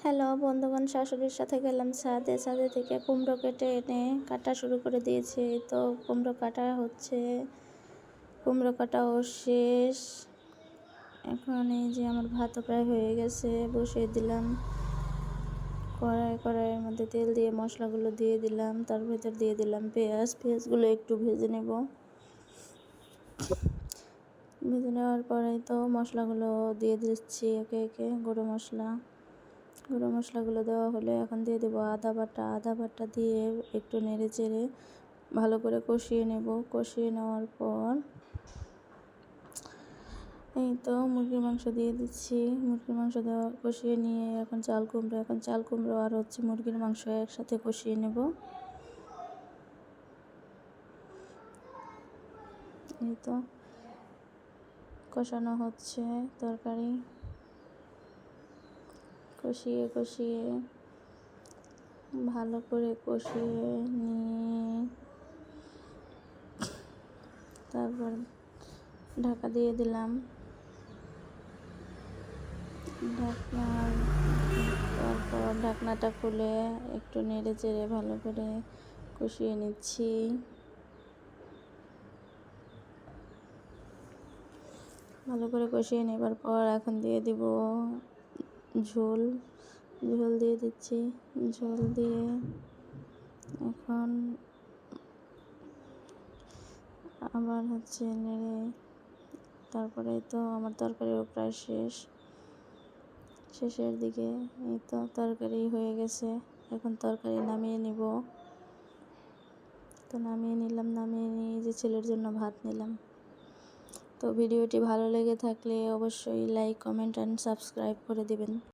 Hello বন্ধুগণ, শাশুড়ির সাথে গেলাম ছাদে। ছাদে থেকে কুমড়ো কেটে এনে কাটা শুরু করে দিয়েছি। তো কুমড়ো কাটা হচ্ছে, কুমড়ো কাটাও শেষ। এখন এই যে আমার ভাতও প্রায় হয়ে গেছে, বসিয়ে দিলাম কড়াইয়ের মধ্যে তেল দিয়ে মশলাগুলো দিয়ে দিলাম। তার ভেতর দিয়ে দিলাম পেঁয়াজগুলো একটু ভেজে নেব। ভেজে নেওয়ার পরেই তো মশলাগুলো দিয়ে দিচ্ছি একে একে। গুঁড়ো মশলাগুলো দেওয়া হলে এখন দিয়ে দেবো আদা বাটা দিয়ে একটু নেড়ে চেড়ে ভালো করে কষিয়ে নেব। কষিয়ে নেওয়ার পর এই তো মুরগির মাংস দিয়ে দিচ্ছি। মুরগির মাংস দেওয়া কষিয়ে নিয়ে এখন চাল কুমড়ো আর হচ্ছে মুরগির মাংস একসাথে কষিয়ে নেব। এই তো কষানো হচ্ছে তরকারি। কষিয়ে ভালো করে কষিয়ে নিয়ে তারপর ঢাকা দিয়ে দিলাম। তারপর ঢাকনাটা খুলে একটু নেড়ে চেড়ে ভালো করে কষিয়ে নিচ্ছি। ভালো করে কষিয়ে নেবার পর এখন দিয়ে দিব ঝোল দিয়ে দিচ্ছি। ঝোল দিয়ে এখন আবার হচ্ছে নেড়ে, তারপরে তো আমার তরকারিও প্রায় শেষের দিকে। এই তো তরকারি হয়ে গেছে, এখন তরকারি নামিয়ে নিব। তো নামিয়ে নিয়ে যে ছেলের জন্য ভাত নিলাম। তো ভিডিওটি ভালো লেগে থাকলে অবশ্যই লাইক, কমেন্ট অ্যান্ড সাবস্ক্রাইব করে দিবেন।